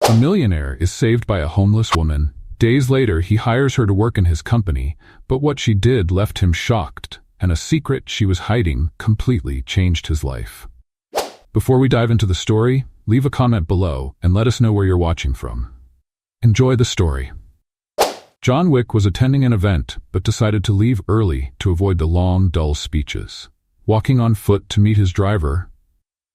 A millionaire is saved by a homeless woman. Days later, he hires her to work in his company, but what she did left him shocked, and a secret she was hiding completely changed his life. Before we dive into the story, leave a comment below and let us know where you're watching from. Enjoy the story. John Wick was attending an event, but decided to leave early to avoid the long, dull speeches. Walking on foot to meet his driver,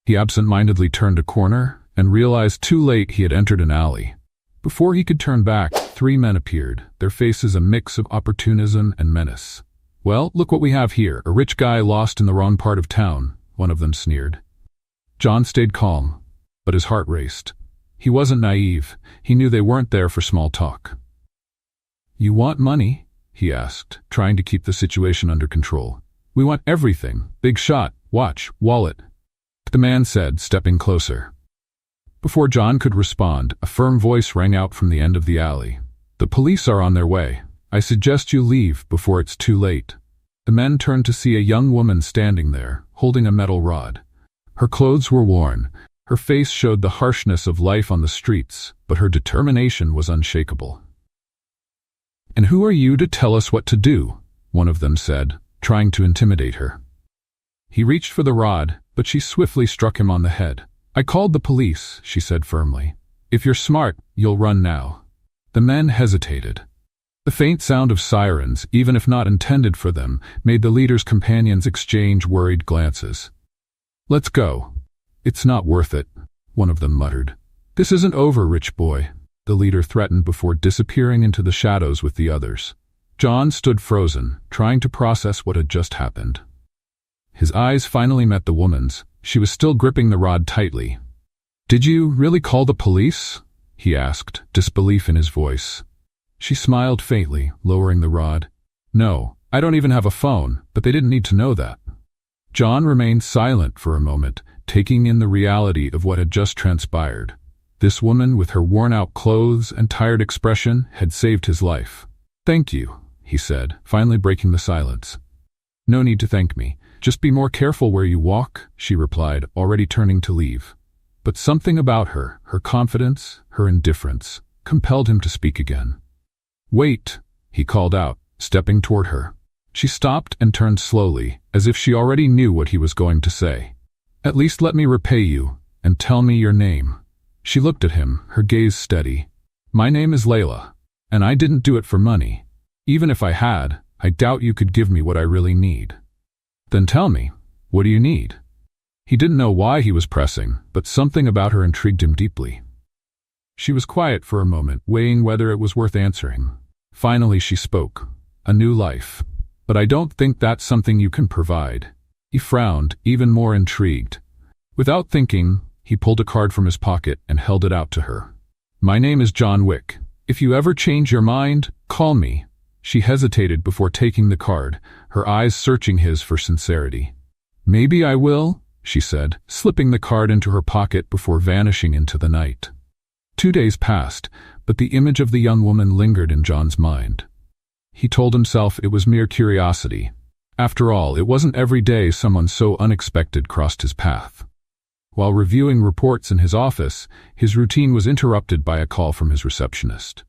he absent-mindedly turned a corner and realized too late he had entered an alley. Before he could turn back, 3 men appeared, their faces a mix of opportunism and menace. "Well, look what we have here, a rich guy lost in the wrong part of town," one of them sneered. John stayed calm, but his heart raced. He wasn't naive. He knew they weren't there for small talk. "You want money?" he asked, trying to keep the situation under control. "We want everything. Big shot, watch, wallet," the man said, stepping closer. Before John could respond, a firm voice rang out from the end of the alley. "The police are on their way. I suggest you leave before it's too late." The men turned to see a young woman standing there, holding a metal rod. Her clothes were worn. Her face showed the harshness of life on the streets, but her determination was unshakable. "And who are you to tell us what to do?" one of them said, trying to intimidate her. He reached for the rod, but she swiftly struck him on the head. "I called the police," she said firmly. "If you're smart, you'll run now." The men hesitated. The faint sound of sirens, even if not intended for them, made the leader's companions exchange worried glances. "Let's go." "It's not worth it," one of them muttered. "This isn't over, rich boy," the leader threatened before disappearing into the shadows with the others. John stood frozen, trying to process what had just happened. His eyes finally met the woman's. She was still gripping the rod tightly. "Did you really call the police?" he asked, disbelief in his voice. She smiled faintly, lowering the rod. "No, I don't even have a phone, but they didn't need to know that." John remained silent for a moment, taking in the reality of what had just transpired. This woman, with her worn-out clothes and tired expression, had saved his life. "Thank you," he said, finally breaking the silence. "No need to thank me. Just be more careful where you walk," she replied, already turning to leave. But something about her, her confidence, her indifference, compelled him to speak again. "Wait," he called out, stepping toward her. She stopped and turned slowly, as if she already knew what he was going to say. "At least let me repay you, and tell me your name." She looked at him, her gaze steady. "My name is Layla, and I didn't do it for money. Even if I had, I doubt you could give me what I really need." "Then tell me, what do you need?" He didn't know why he was pressing, but something about her intrigued him deeply. She was quiet for a moment, weighing whether it was worth answering. Finally she spoke. "A new life. But I don't think that's something you can provide." He frowned, even more intrigued. Without thinking, he pulled a card from his pocket and held it out to her. "My name is John Wick. If you ever change your mind, call me." She hesitated before taking the card, her eyes searching his for sincerity. "Maybe I will," she said, slipping the card into her pocket before vanishing into the night. 2 days passed, but the image of the young woman lingered in John's mind. He told himself it was mere curiosity. After all, it wasn't every day someone so unexpected crossed his path. While reviewing reports in his office, his routine was interrupted by a call from his receptionist.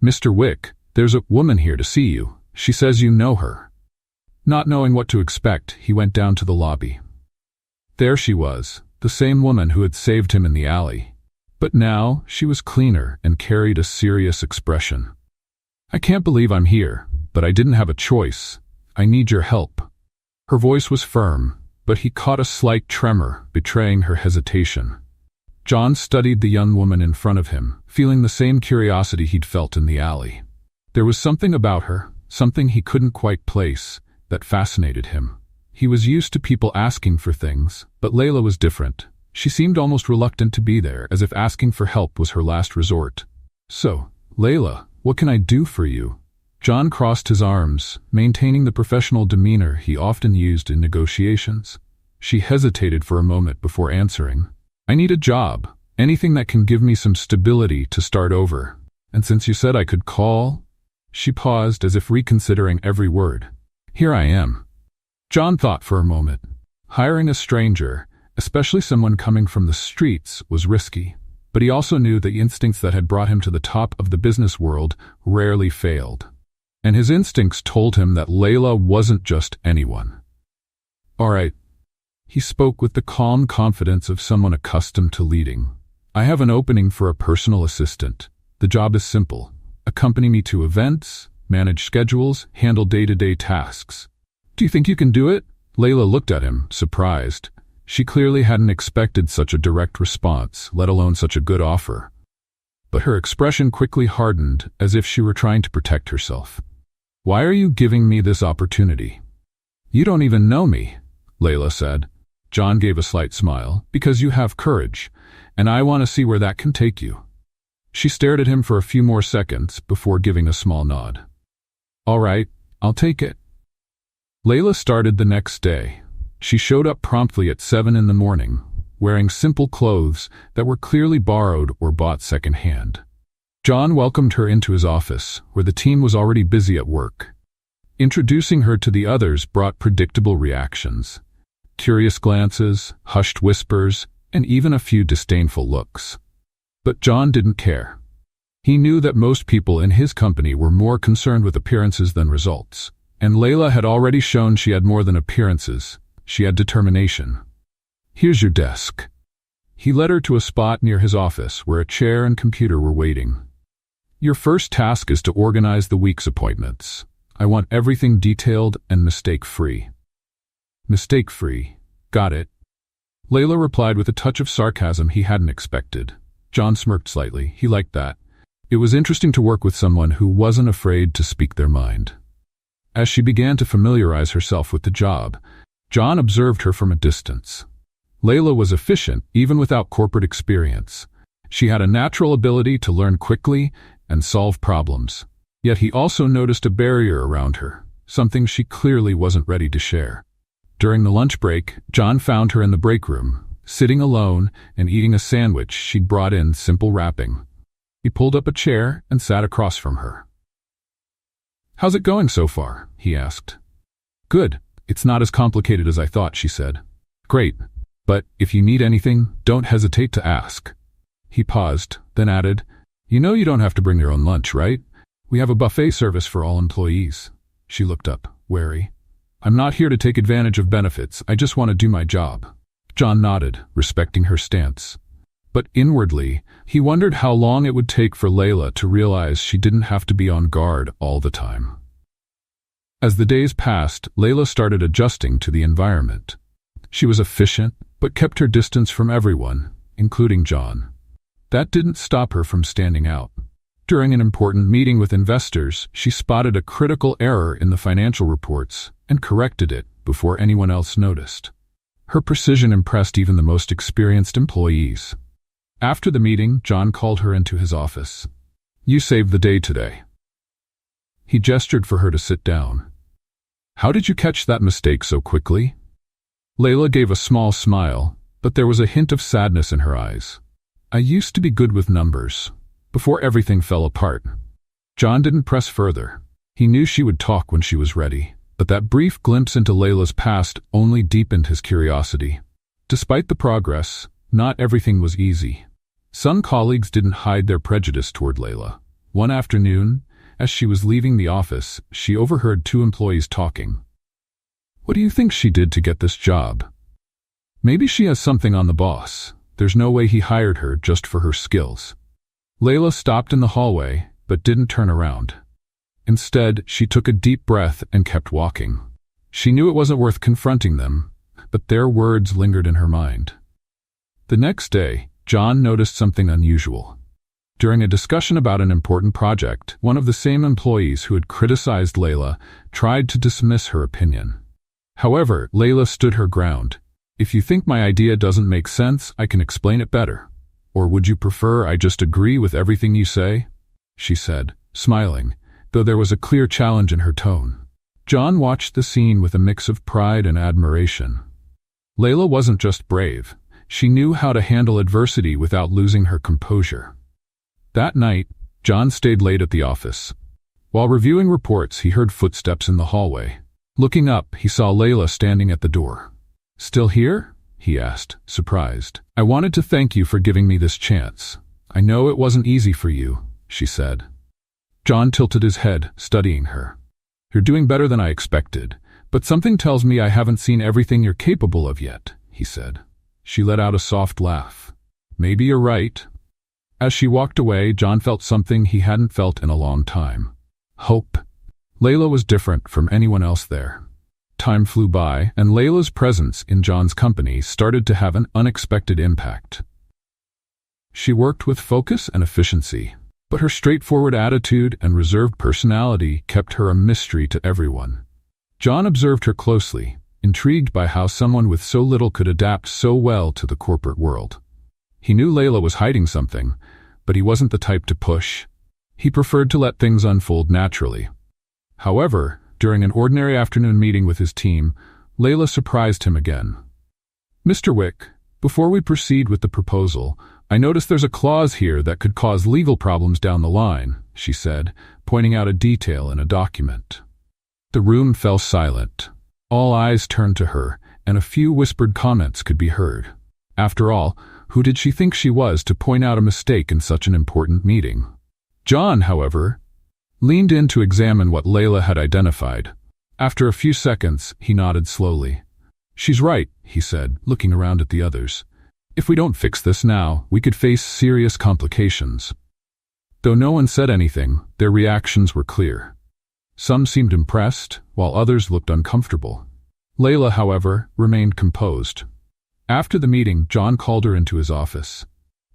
"Mr. Wick, there's a woman here to see you. She says you know her." Not knowing what to expect, he went down to the lobby. There she was, the same woman who had saved him in the alley. But now, she was cleaner and carried a serious expression. "I can't believe I'm here, but I didn't have a choice. I need your help." Her voice was firm, but he caught a slight tremor, betraying her hesitation. John studied the young woman in front of him, feeling the same curiosity he'd felt in the alley. There was something about her, something he couldn't quite place, that fascinated him. He was used to people asking for things, but Layla was different. She seemed almost reluctant to be there, as if asking for help was her last resort. "So, Layla, what can I do for you?" John crossed his arms, maintaining the professional demeanor he often used in negotiations. She hesitated for a moment before answering. "I need a job, anything that can give me some stability to start over. And since you said I could call..." She paused as if reconsidering every word. "Here I am." John thought for a moment. Hiring a stranger, especially someone coming from the streets, was risky. but he also knew the instincts that had brought him to the top of the business world rarely failed. And his instincts told him that Layla wasn't just anyone. "All right," he spoke with the calm confidence of someone accustomed to leading. "I have an opening for a personal assistant. The job is simple. Accompany me to events, manage schedules, handle day-to-day tasks. Do you think you can do it?" Layla looked at him, surprised. She clearly hadn't expected such a direct response, let alone such a good offer. But her expression quickly hardened, as if she were trying to protect herself. "Why are you giving me this opportunity?" "You don't even know me," Layla said. John gave a slight smile. "Because you have courage, and I want to see where that can take you." She stared at him for a few more seconds before giving a small nod. "All right, I'll take it." Layla started the next day. She showed up promptly at 7 in the morning, wearing simple clothes that were clearly borrowed or bought secondhand. John welcomed her into his office, where the team was already busy at work. Introducing her to the others brought predictable reactions. Curious glances, hushed whispers, and even a few disdainful looks. But John didn't care. He knew that most people in his company were more concerned with appearances than results, and Layla had already shown she had more than appearances. She had determination. "Here's your desk." He led her to a spot near his office where a chair and computer were waiting. "Your first task is to organize the week's appointments. I want everything detailed and mistake-free." "Mistake-free. Got it." Layla replied with a touch of sarcasm he hadn't expected. John smirked slightly. He liked that. It was interesting to work with someone who wasn't afraid to speak their mind. As she began to familiarize herself with the job, John observed her from a distance. Layla was efficient, even without corporate experience. She had a natural ability to learn quickly and solve problems. Yet he also noticed a barrier around her, something she clearly wasn't ready to share. During the lunch break, John found her in the break room, sitting alone and eating a sandwich she'd brought in simple wrapping. He pulled up a chair and sat across from her. "How's it going so far?" he asked. "Good. It's not as complicated as I thought," she said. "Great. But if you need anything, don't hesitate to ask." He paused, then added, "You know you don't have to bring your own lunch, right? We have a buffet service for all employees." She looked up, wary. "I'm not here to take advantage of benefits. I just want to do my job." John nodded, respecting her stance. But inwardly, he wondered how long it would take for Layla to realize she didn't have to be on guard all the time. As the days passed, Layla started adjusting to the environment. She was efficient, but kept her distance from everyone, including John. That didn't stop her from standing out. During an important meeting with investors, she spotted a critical error in the financial reports and corrected it before anyone else noticed. Her precision impressed even the most experienced employees. After the meeting, John called her into his office. "You saved the day today." He gestured for her to sit down. "How did you catch that mistake so quickly?" Layla gave a small smile, but there was a hint of sadness in her eyes. "I used to be good with numbers, before everything fell apart." John didn't press further. He knew she would talk when she was ready, but that brief glimpse into Layla's past only deepened his curiosity. Despite the progress, not everything was easy. Some colleagues didn't hide their prejudice toward Layla. One afternoon, as she was leaving the office, she overheard two employees talking. "What do you think she did to get this job? Maybe she has something on the boss. There's no way he hired her just for her skills." Layla stopped in the hallway, but didn't turn around. Instead, she took a deep breath and kept walking. She knew it wasn't worth confronting them, but their words lingered in her mind. The next day, John noticed something unusual. During a discussion about an important project, one of the same employees who had criticized Layla tried to dismiss her opinion. However, Layla stood her ground. "If you think my idea doesn't make sense, I can explain it better. Or would you prefer I just agree with everything you say?" she said, smiling, though there was a clear challenge in her tone. John watched the scene with a mix of pride and admiration. Layla wasn't just brave. She knew how to handle adversity without losing her composure. That night, John stayed late at the office. While reviewing reports, he heard footsteps in the hallway. Looking up, he saw Layla standing at the door. "Still here?" he asked, surprised. "I wanted to thank you for giving me this chance. I know it wasn't easy for you," she said. John tilted his head, studying her. "You're doing better than I expected, but something tells me I haven't seen everything you're capable of yet," he said. She let out a soft laugh. "Maybe you're right." As she walked away, John felt something he hadn't felt in a long time. Hope. Layla was different from anyone else there. Time flew by, and Layla's presence in John's company started to have an unexpected impact. She worked with focus and efficiency, but her straightforward attitude and reserved personality kept her a mystery to everyone. John observed her closely, intrigued by how someone with so little could adapt so well to the corporate world. He knew Layla was hiding something, but he wasn't the type to push. He preferred to let things unfold naturally. However, during an ordinary afternoon meeting with his team, Layla surprised him again. "Mr. Wick, before we proceed with the proposal, I notice there's a clause here that could cause legal problems down the line," she said, pointing out a detail in a document. The room fell silent. All eyes turned to her, and a few whispered comments could be heard. After all, who did she think she was to point out a mistake in such an important meeting? John, however, leaned in to examine what Layla had identified. After a few seconds, he nodded slowly. "She's right," he said, looking around at the others. "If we don't fix this now, we could face serious complications." Though no one said anything, their reactions were clear. Some seemed impressed, while others looked uncomfortable. Layla, however, remained composed. After the meeting, John called her into his office.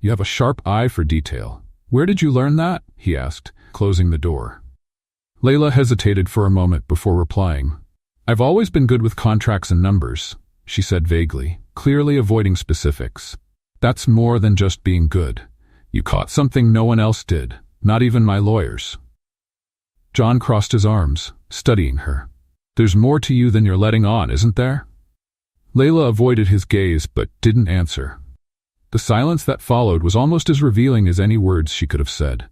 "You have a sharp eye for detail. Where did you learn that?" he asked, closing the door. Layla hesitated for a moment before replying. "I've always been good with contracts and numbers," she said vaguely, clearly avoiding specifics. "That's more than just being good. You caught something no one else did, not even my lawyers." John crossed his arms, studying her. "There's more to you than you're letting on, isn't there?" Layla avoided his gaze but didn't answer. The silence that followed was almost as revealing as any words she could have said.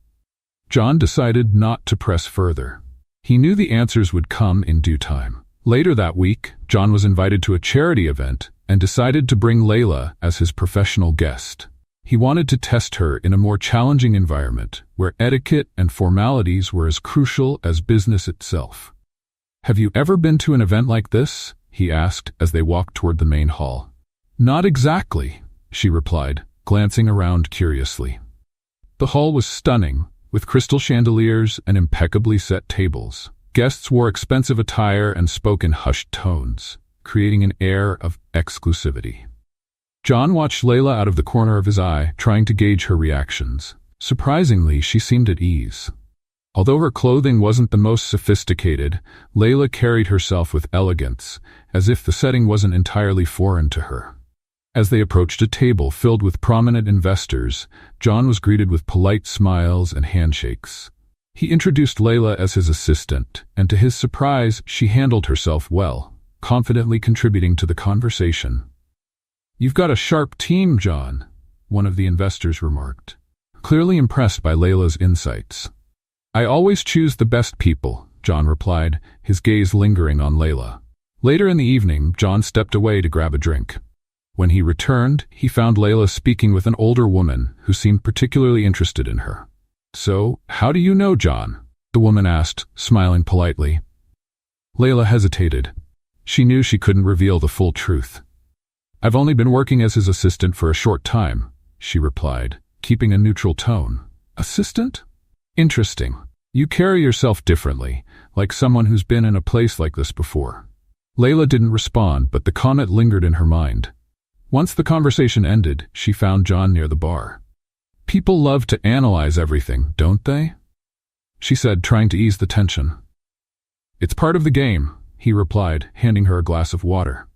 John decided not to press further. He knew the answers would come in due time. Later that week, John was invited to a charity event and decided to bring Layla as his professional guest. He wanted to test her in a more challenging environment where etiquette and formalities were as crucial as business itself. "Have you ever been to an event like this?" he asked as they walked toward the main hall. "Not exactly," she replied, glancing around curiously. The hall was stunning, with crystal chandeliers and impeccably set tables. Guests wore expensive attire and spoke in hushed tones, creating an air of exclusivity. John watched Layla out of the corner of his eye, trying to gauge her reactions. Surprisingly, she seemed at ease. Although her clothing wasn't the most sophisticated, Layla carried herself with elegance, as if the setting wasn't entirely foreign to her. As they approached a table filled with prominent investors, John was greeted with polite smiles and handshakes. He introduced Layla as his assistant, and to his surprise, she handled herself well, confidently contributing to the conversation. "You've got a sharp team, John," one of the investors remarked, clearly impressed by Layla's insights. "I always choose the best people," John replied, his gaze lingering on Layla. Later in the evening, John stepped away to grab a drink. When he returned, he found Layla speaking with an older woman who seemed particularly interested in her. "So, how do you know John?" the woman asked, smiling politely. Layla hesitated. She knew she couldn't reveal the full truth. "I've only been working as his assistant for a short time," she replied, keeping a neutral tone. "Assistant? Interesting. You carry yourself differently, like someone who's been in a place like this before." Layla didn't respond, but the comment lingered in her mind. Once the conversation ended, she found John near the bar. "People love to analyze everything, don't they?" she said, trying to ease the tension. "It's part of the game," he replied, handing her a glass of water.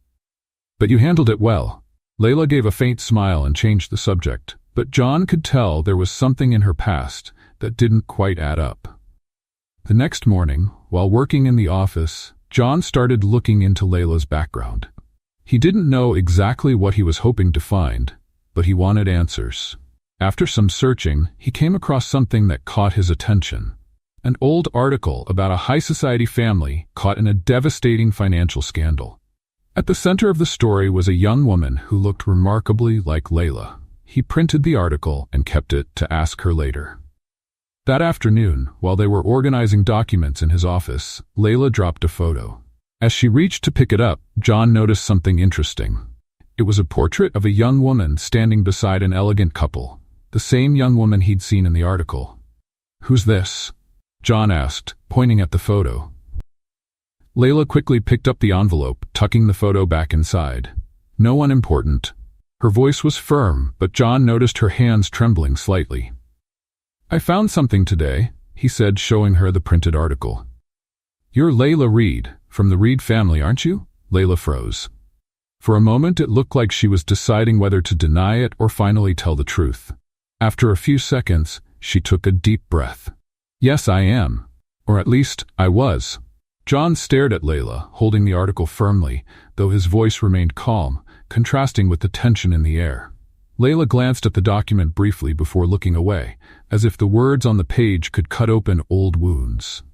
"But you handled it well." Layla gave a faint smile and changed the subject, but John could tell there was something in her past that didn't quite add up. The next morning, while working in the office, John started looking into Layla's background. He didn't know exactly what he was hoping to find, but he wanted answers. After some searching, he came across something that caught his attention. An old article about a high-society family caught in a devastating financial scandal. At the center of the story was a young woman who looked remarkably like Layla. He printed the article and kept it to ask her later. That afternoon, while they were organizing documents in his office, Layla dropped a photo. As she reached to pick it up, John noticed something interesting. It was a portrait of a young woman standing beside an elegant couple, the same young woman he'd seen in the article. "Who's this?" John asked, pointing at the photo. Layla quickly picked up the envelope, tucking the photo back inside. "No one important." Her voice was firm, but John noticed her hands trembling slightly. "I found something today," he said, showing her the printed article. "You're Layla Reed, from the Reed family, aren't you?" Layla froze. For a moment it looked like she was deciding whether to deny it or finally tell the truth. After a few seconds, she took a deep breath. "Yes, I am. Or at least, I was." John stared at Layla, holding the article firmly, though his voice remained calm, contrasting with the tension in the air. Layla glanced at the document briefly before looking away, as if the words on the page could cut open old wounds.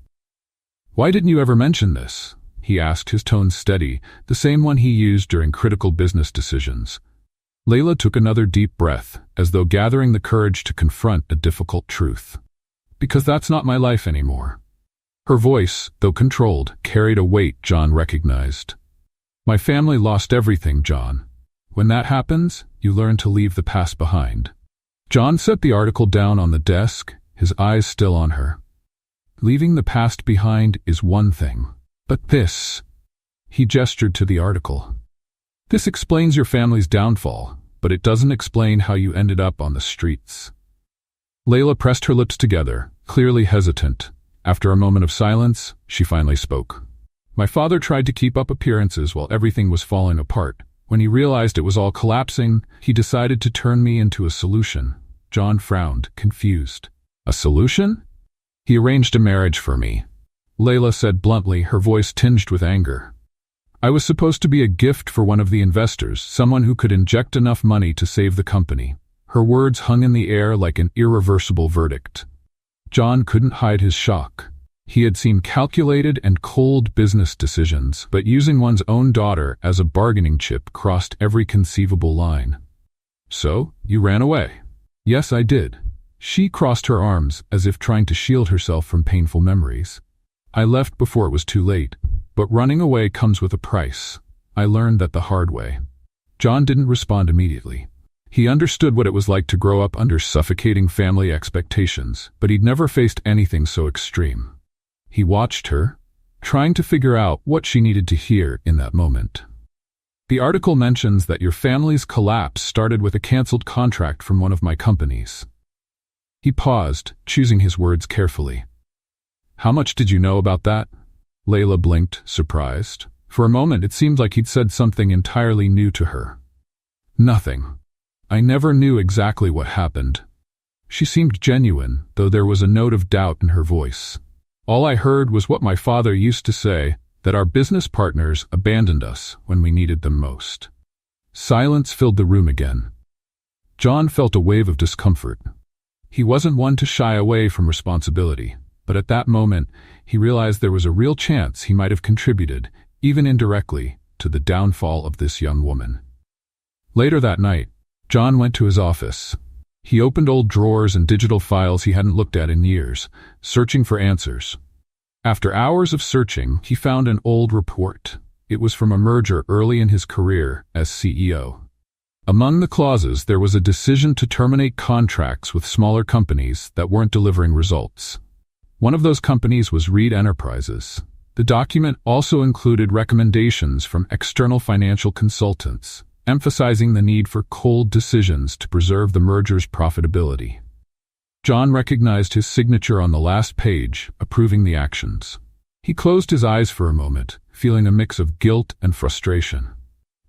"Why didn't you ever mention this?" he asked, his tone steady, the same one he used during critical business decisions. Layla took another deep breath, as though gathering the courage to confront a difficult truth. "Because that's not my life anymore." Her voice, though controlled, carried a weight John recognized. "My family lost everything, John. When that happens, you learn to leave the past behind." John set the article down on the desk, his eyes still on her. "Leaving the past behind is one thing. But this," he gestured to the article. "This explains your family's downfall, but it doesn't explain how you ended up on the streets." Layla pressed her lips together, clearly hesitant. After a moment of silence, she finally spoke. "My father tried to keep up appearances while everything was falling apart. When he realized it was all collapsing, he decided to turn me into a solution." John frowned, confused. "A solution?" "He arranged a marriage for me," Layla said bluntly, her voice tinged with anger. "I was supposed to be a gift for one of the investors, someone who could inject enough money to save the company." Her words hung in the air like an irreversible verdict. John couldn't hide his shock. He had seen calculated and cold business decisions, but using one's own daughter as a bargaining chip crossed every conceivable line. "So, you ran away?" "Yes, I did." She crossed her arms as if trying to shield herself from painful memories. "I left before it was too late, but running away comes with a price. I learned that the hard way." John didn't respond immediately. He understood what it was like to grow up under suffocating family expectations, but he'd never faced anything so extreme. He watched her, trying to figure out what she needed to hear in that moment. "The article mentions that your family's collapse started with a canceled contract from one of my companies." He paused, choosing his words carefully. "How much did you know about that?" Layla blinked, surprised. For a moment it seemed like he'd said something entirely new to her. "Nothing. I never knew exactly what happened." She seemed genuine, though there was a note of doubt in her voice. "All I heard was what my father used to say, that our business partners abandoned us when we needed them most." Silence filled the room again. John felt a wave of discomfort. He wasn't one to shy away from responsibility, but at that moment he realized there was a real chance he might have contributed, even indirectly, to the downfall of this young woman. Later that night, John went to his office. He opened old drawers and digital files he hadn't looked at in years, searching for answers. After hours of searching, he found an old report. It was from a merger early in his career as CEO. Among the clauses, there was a decision to terminate contracts with smaller companies that weren't delivering results. One of those companies was Reed Enterprises. The document also included recommendations from external financial consultants, emphasizing the need for cold decisions to preserve the merger's profitability. John recognized his signature on the last page, approving the actions. He closed his eyes for a moment, feeling a mix of guilt and frustration.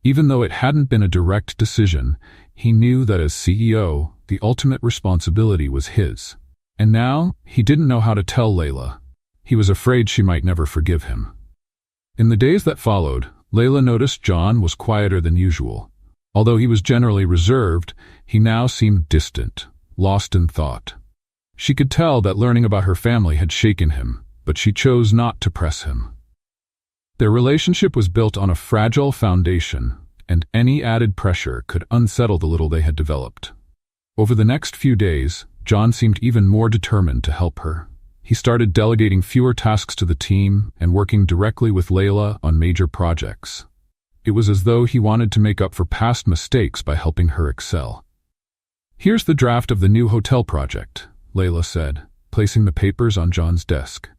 Even though it hadn't been a direct decision, he knew that as CEO, the ultimate responsibility was his. And now, he didn't know how to tell Layla. He was afraid she might never forgive him. In the days that followed, Layla noticed John was quieter than usual. Although he was generally reserved, he now seemed distant, lost in thought. She could tell that learning about her family had shaken him, but she chose not to press him. Their relationship was built on a fragile foundation, and any added pressure could unsettle the little they had developed. Over the next few days, John seemed even more determined to help her. He started delegating fewer tasks to the team and working directly with Layla on major projects. It was as though he wanted to make up for past mistakes by helping her excel. "Here's the draft of the new hotel project," Layla said, placing the papers on John's desk.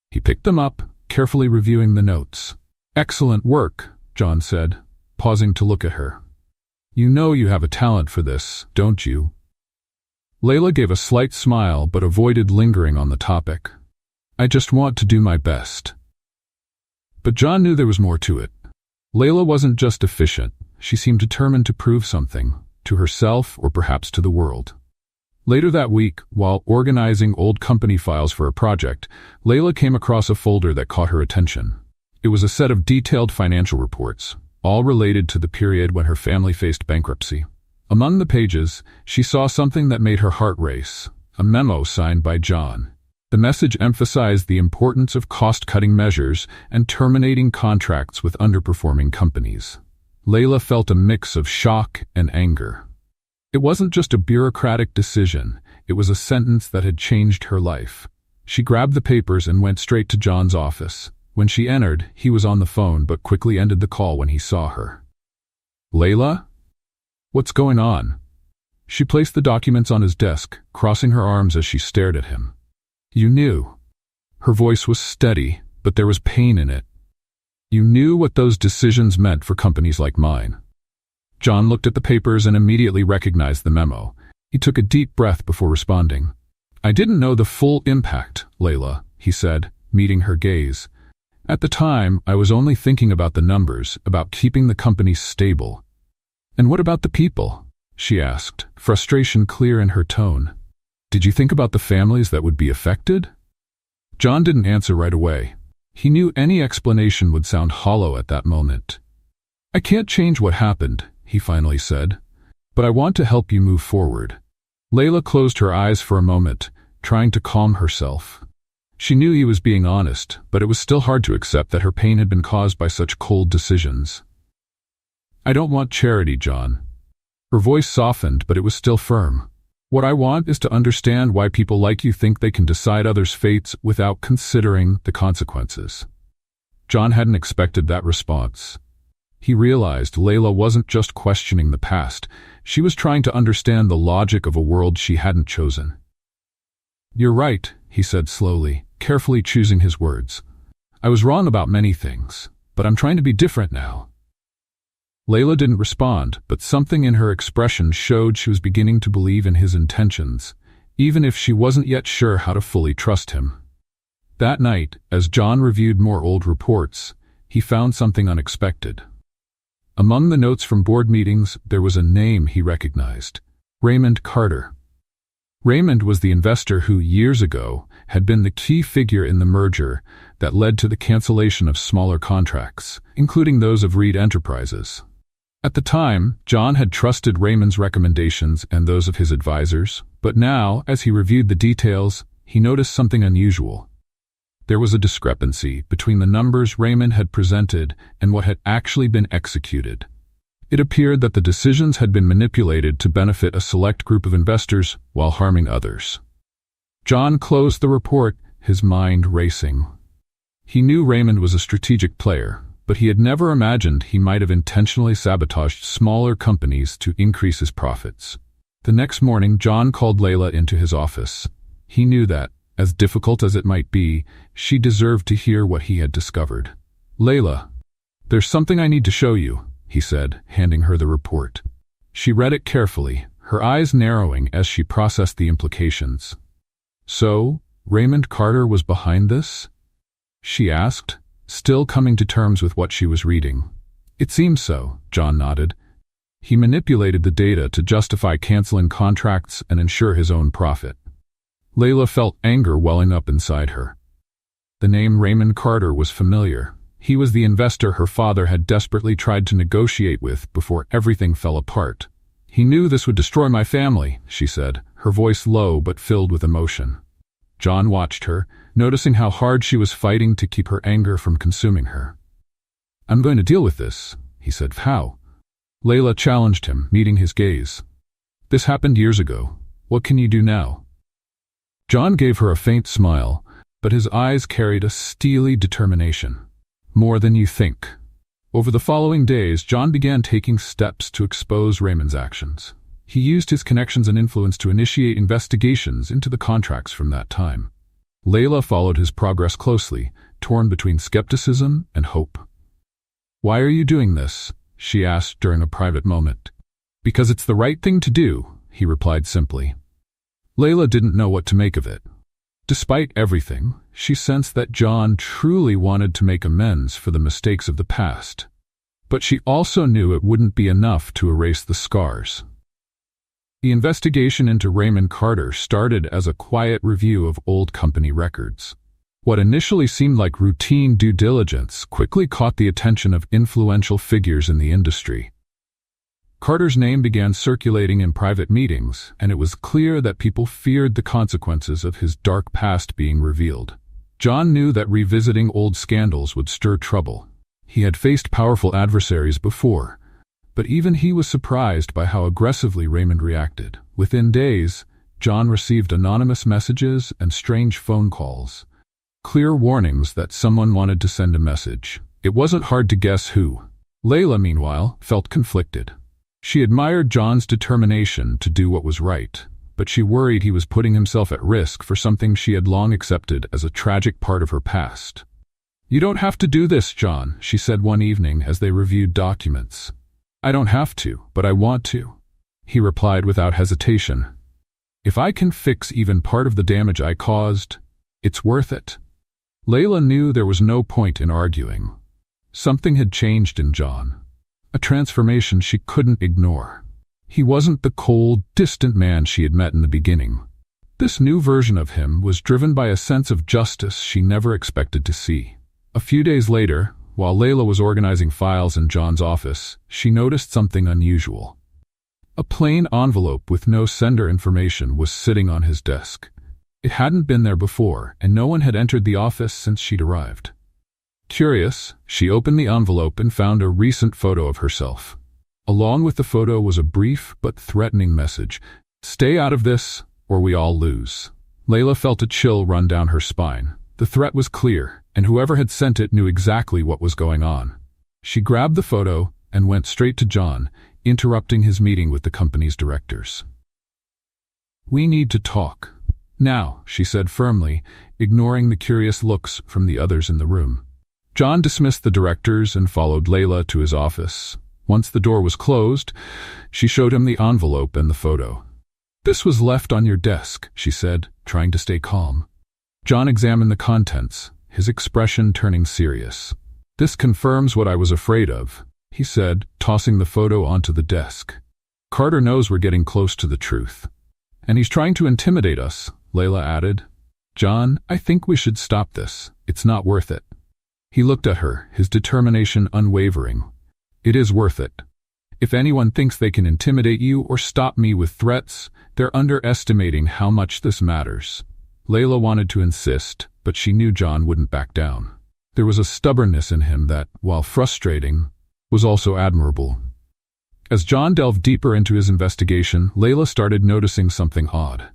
He picked them up, carefully reviewing the notes. "Excellent work," John said, pausing to look at her. "You know you have a talent for this, don't you?" Layla gave a slight smile but avoided lingering on the topic. "I just want to do my best." But John knew there was more to it. Layla wasn't just efficient, she seemed determined to prove something, to herself or perhaps to the world. Later that week, while organizing old company files for a project, Layla came across a folder that caught her attention. It was a set of detailed financial reports, all related to the period when her family faced bankruptcy. Among the pages, she saw something that made her heart race, a memo signed by John. The message emphasized the importance of cost-cutting measures and terminating contracts with underperforming companies. Layla felt a mix of shock and anger. It wasn't just a bureaucratic decision, it was a sentence that had changed her life. She grabbed the papers and went straight to John's office. When she entered, he was on the phone but quickly ended the call when he saw her. "Layla? What's going on?" She placed the documents on his desk, crossing her arms as she stared at him. "You knew." Her voice was steady, but there was pain in it. "You knew what those decisions meant for companies like mine." John looked at the papers and immediately recognized the memo. He took a deep breath before responding. "I didn't know the full impact, Layla," he said, meeting her gaze. "At the time, I was only thinking about the numbers, about keeping the company stable." "And what about the people?" she asked, frustration clear in her tone. "Did you think about the families that would be affected?" John didn't answer right away. He knew any explanation would sound hollow at that moment. "I can't change what happened," he finally said, "but I want to help you move forward." Layla closed her eyes for a moment, trying to calm herself. She knew he was being honest, but it was still hard to accept that her pain had been caused by such cold decisions. "I don't want charity, John." Her voice softened, but it was still firm. "What I want is to understand why people like you think they can decide others' fates without considering the consequences." John hadn't expected that response. He realized Layla wasn't just questioning the past, she was trying to understand the logic of a world she hadn't chosen. "You're right," he said slowly, carefully choosing his words. "I was wrong about many things, but I'm trying to be different now." Layla didn't respond, but something in her expression showed she was beginning to believe in his intentions, even if she wasn't yet sure how to fully trust him. That night, as John reviewed more old reports, he found something unexpected. Among the notes from board meetings, there was a name he recognized: Raymond Carter. Raymond was the investor who, years ago, had been the key figure in the merger that led to the cancellation of smaller contracts, including those of Reed Enterprises. At the time, John had trusted Raymond's recommendations and those of his advisors, but now, as he reviewed the details, he noticed something unusual. There was a discrepancy between the numbers Raymond had presented and what had actually been executed. It appeared that the decisions had been manipulated to benefit a select group of investors while harming others. John closed the report, his mind racing. He knew Raymond was a strategic player, but he had never imagined he might have intentionally sabotaged smaller companies to increase his profits. The next morning, John called Layla into his office. He knew that, as difficult as it might be, she deserved to hear what he had discovered. "Layla, there's something I need to show you," he said, handing her the report. She read it carefully, her eyes narrowing as she processed the implications. "So, Raymond Carter was behind this?" she asked, still coming to terms with what she was reading. "It seems so," John nodded. "He manipulated the data to justify canceling contracts and ensure his own profit." Layla felt anger welling up inside her. The name Raymond Carter was familiar. He was the investor her father had desperately tried to negotiate with before everything fell apart. "He knew this would destroy my family," she said, her voice low but filled with emotion. John watched her, noticing how hard she was fighting to keep her anger from consuming her. "I'm going to deal with this," he said. "How?" Layla challenged him, meeting his gaze. "This happened years ago. What can you do now?" John gave her a faint smile, but his eyes carried a steely determination. "More than you think." Over the following days, John began taking steps to expose Raymond's actions. He used his connections and influence to initiate investigations into the contracts from that time. Layla followed his progress closely, torn between skepticism and hope. "Why are you doing this?" she asked during a private moment. "Because it's the right thing to do," he replied simply. Layla didn't know what to make of it. Despite everything, she sensed that John truly wanted to make amends for the mistakes of the past. But she also knew it wouldn't be enough to erase the scars. The investigation into Raymond Carter started as a quiet review of old company records. What initially seemed like routine due diligence quickly caught the attention of influential figures in the industry. Carter's name began circulating in private meetings, and it was clear that people feared the consequences of his dark past being revealed. John knew that revisiting old scandals would stir trouble. He had faced powerful adversaries before, but even he was surprised by how aggressively Raymond reacted. Within days, John received anonymous messages and strange phone calls, clear warnings that someone wanted to send a message. It wasn't hard to guess who. Layla, meanwhile, felt conflicted. She admired John's determination to do what was right, but she worried he was putting himself at risk for something she had long accepted as a tragic part of her past. "You don't have to do this, John," she said one evening as they reviewed documents. "I don't have to, but I want to," he replied without hesitation. "If I can fix even part of the damage I caused, it's worth it." Layla knew there was no point in arguing. Something had changed in John. A transformation she couldn't ignore. He wasn't the cold, distant man she had met in the beginning. This new version of him was driven by a sense of justice she never expected to see. A few days later, while Layla was organizing files in John's office, she noticed something unusual. A plain envelope with no sender information was sitting on his desk. It hadn't been there before, and no one had entered the office since she'd arrived. Curious, she opened the envelope and found a recent photo of herself. Along with the photo was a brief but threatening message: "Stay out of this, or we all lose." Layla felt a chill run down her spine. The threat was clear, and whoever had sent it knew exactly what was going on. She grabbed the photo and went straight to John, interrupting his meeting with the company's directors. "We need to talk now," she said firmly, ignoring the curious looks from the others in the room. John dismissed the directors and followed Layla to his office. Once the door was closed, she showed him the envelope and the photo. "This was left on your desk," she said, trying to stay calm. John examined the contents, his expression turning serious. "This confirms what I was afraid of," he said, tossing the photo onto the desk. "Carter knows we're getting close to the truth. And he's trying to intimidate us," Layla added. "John, I think we should stop this. It's not worth it." He looked at her, his determination unwavering. "It is worth it. If anyone thinks they can intimidate you or stop me with threats, they're underestimating how much this matters." Layla wanted to insist, but she knew John wouldn't back down. There was a stubbornness in him that, while frustrating, was also admirable. As John delved deeper into his investigation, Layla started noticing something odd.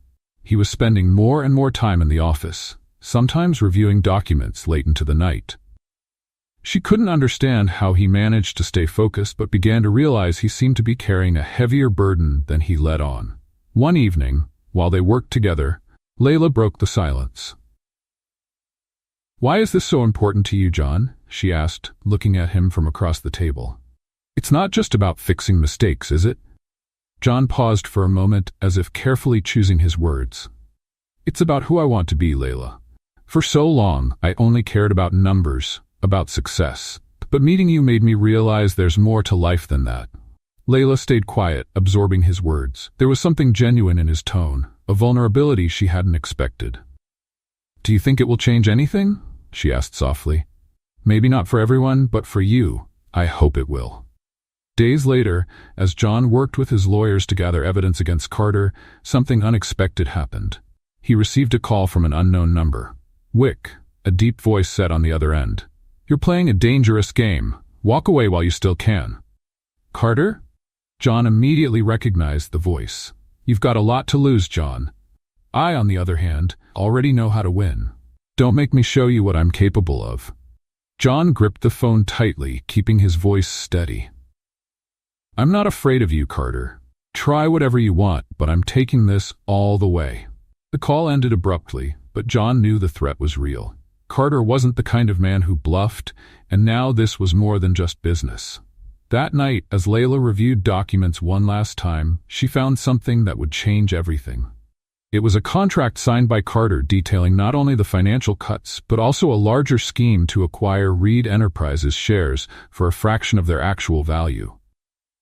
He was spending more and more time in the office, sometimes reviewing documents late into the night. She couldn't understand how he managed to stay focused, but began to realize he seemed to be carrying a heavier burden than he let on. One evening, while they worked together, Layla broke the silence. "Why is this so important to you, John?" she asked, looking at him from across the table. "It's not just about fixing mistakes, is it?" John paused for a moment, as if carefully choosing his words. "It's about who I want to be, Layla. For so long, I only cared about numbers, about success. But meeting you made me realize there's more to life than that." Layla stayed quiet, absorbing his words. There was something genuine in his tone, a vulnerability she hadn't expected. "Do you think it will change anything?" she asked softly. "Maybe not for everyone, but for you, I hope it will." Days later, as John worked with his lawyers to gather evidence against Carter, something unexpected happened. He received a call from an unknown number. "Wick," a deep voice said on the other end. "You're playing a dangerous game. Walk away while you still can. Carter? John immediately recognized the voice. You've got a lot to lose, John. I, on the other hand, already know how to win. Don't make me show you what I'm capable of. John gripped the phone tightly, keeping his voice steady. I'm not afraid of you, Carter. Try whatever you want, but I'm taking this all the way. The call ended abruptly, but John knew the threat was real. Carter wasn't the kind of man who bluffed, and now this was more than just business. That night, as Layla reviewed documents one last time, she found something that would change everything. It was a contract signed by Carter detailing not only the financial cuts, but also a larger scheme to acquire Reed Enterprises shares for a fraction of their actual value.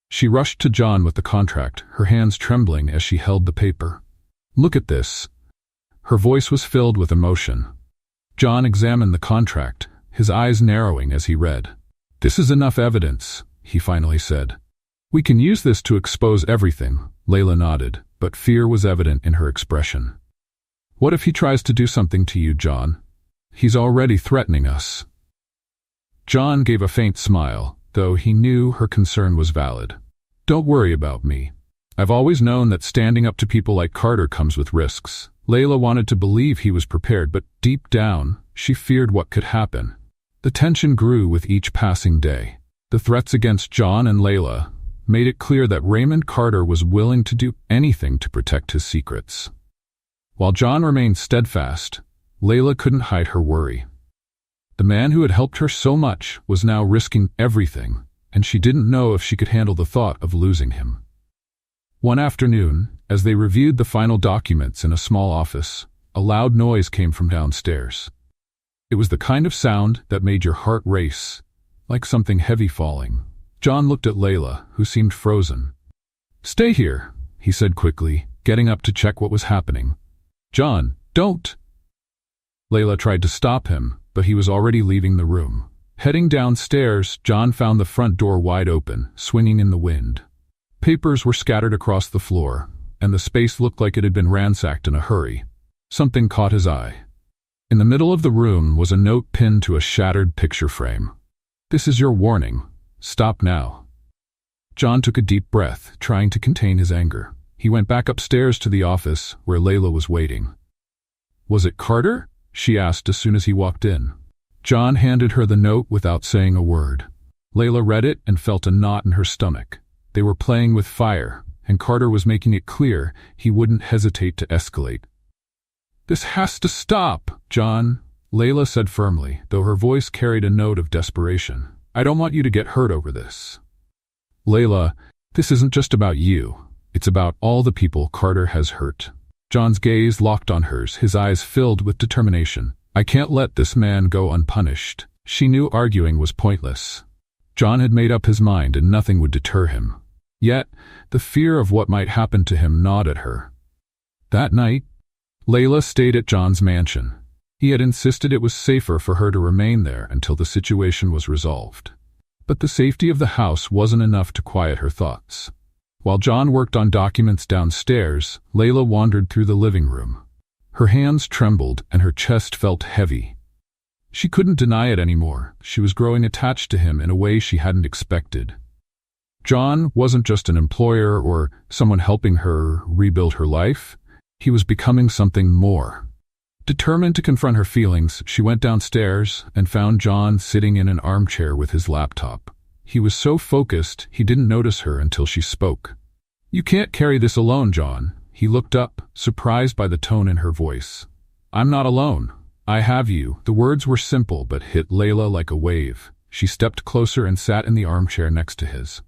She rushed to John with the contract, her hands trembling as she held the paper. Look at this. Her voice was filled with emotion. John examined the contract, his eyes narrowing as he read. This is enough evidence, he finally said. We can use this to expose everything, Layla nodded, but fear was evident in her expression. What if he tries to do something to you, John? He's already threatening us. John gave a faint smile, though he knew her concern was valid. Don't worry about me. I've always known that standing up to people like Carter comes with risks. Layla wanted to believe he was prepared, but deep down, she feared what could happen. The tension grew with each passing day. The threats against John and Layla made it clear that Raymond Carter was willing to do anything to protect his secrets. While John remained steadfast, Layla couldn't hide her worry. The man who had helped her so much was now risking everything, and she didn't know if she could handle the thought of losing him. One afternoon, as they reviewed the final documents in a small office, a loud noise came from downstairs. It was the kind of sound that made your heart race, like something heavy falling. John looked at Layla, who seemed frozen. Stay here, he said quickly, getting up to check what was happening. John, don't! Layla tried to stop him, but he was already leaving the room. Heading downstairs, John found the front door wide open, swinging in the wind. Papers were scattered across the floor, and the space looked like it had been ransacked in a hurry. Something caught his eye. In the middle of the room was a note pinned to a shattered picture frame. This is your warning. Stop now. John took a deep breath, trying to contain his anger. He went back upstairs to the office, where Layla was waiting. Was it Carter? She asked as soon as he walked in. John handed her the note without saying a word. Layla read it and felt a knot in her stomach. They were playing with fire, and Carter was making it clear he wouldn't hesitate to escalate. This has to stop, John, Layla said firmly, though her voice carried a note of desperation. I don't want you to get hurt over this. Layla, this isn't just about you. It's about all the people Carter has hurt. John's gaze locked on hers, his eyes filled with determination. I can't let this man go unpunished. She knew arguing was pointless. John had made up his mind and nothing would deter him. Yet, the fear of what might happen to him gnawed at her. That night, Layla stayed at John's mansion. He had insisted it was safer for her to remain there until the situation was resolved. But the safety of the house wasn't enough to quiet her thoughts. While John worked on documents downstairs, Layla wandered through the living room. Her hands trembled and her chest felt heavy. She couldn't deny it anymore. She was growing attached to him in a way she hadn't expected. John wasn't just an employer or someone helping her rebuild her life. He was becoming something more. Determined to confront her feelings, she went downstairs and found John sitting in an armchair with his laptop. He was so focused, he didn't notice her until she spoke. You can't carry this alone, John. He looked up, surprised by the tone in her voice. I'm not alone. I have you. The words were simple but hit Layla like a wave. She stepped closer and sat in the armchair next to his.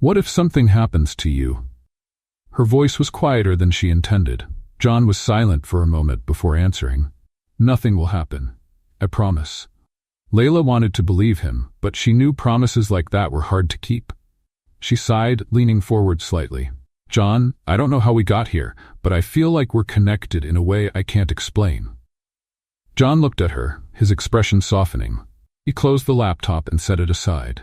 What if something happens to you? Her voice was quieter than she intended. John was silent for a moment before answering. Nothing will happen. I promise. Layla wanted to believe him, but she knew promises like that were hard to keep. She sighed, leaning forward slightly. John, I don't know how we got here, but I feel like we're connected in a way I can't explain. John looked at her, his expression softening. He closed the laptop and set it aside.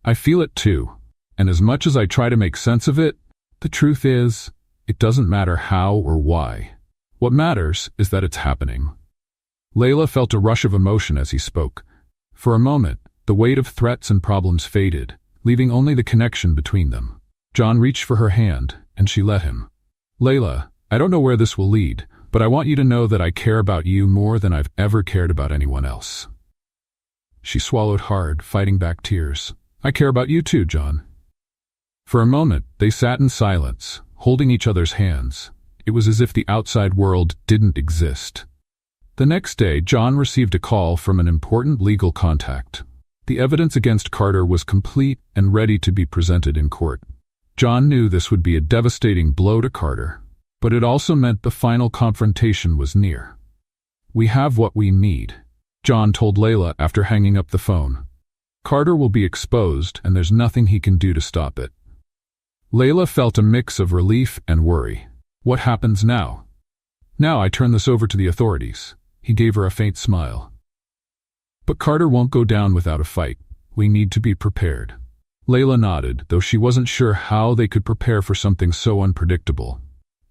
I feel it too, and as much as I try to make sense of it, the truth is, it doesn't matter how or why. What matters is that it's happening. Layla felt a rush of emotion as he spoke. For a moment, The weight of threats and problems faded, leaving only the connection between them. John reached for her hand, and she let him. "Layla, I don't know where this will lead, but I want you to know that I care about you more than I've ever cared about anyone else." She swallowed hard, fighting back tears. "I care about you too, John." For a moment, they sat in silence, holding each other's hands. It was as if the outside world didn't exist. The next day, John received a call from an important legal contact. The evidence against Carter was complete and ready to be presented in court. John knew this would be a devastating blow to Carter, but it also meant the final confrontation was near. "We have what we need," John told Layla after hanging up the phone. "Carter will be exposed, and there's nothing he can do to stop it." Layla felt a mix of relief and worry. "What happens now?" "Now I turn this over to the authorities." He gave her a faint smile. "But Carter won't go down without a fight. We need to be prepared." Layla nodded, though she wasn't sure how they could prepare for something so unpredictable.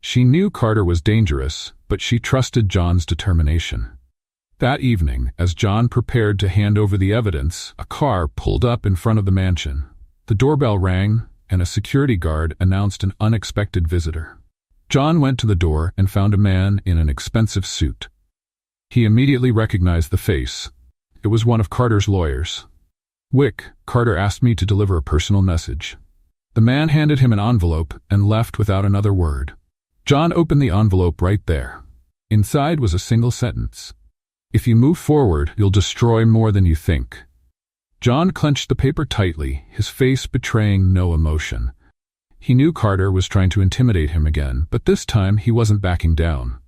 She knew Carter was dangerous, but she trusted John's determination. That evening, as John prepared to hand over the evidence, a car pulled up in front of the mansion. The doorbell rang, and a security guard announced an unexpected visitor. John went to the door and found a man in an expensive suit. He immediately recognized the face. It was one of Carter's lawyers. "Wick, Carter asked me to deliver a personal message." The man handed him an envelope and left without another word. John opened the envelope right there. Inside was a single sentence. "If you move forward, you'll destroy more than you think." John clenched the paper tightly, his face betraying no emotion. He knew Carter was trying to intimidate him again, but this time he wasn't backing down.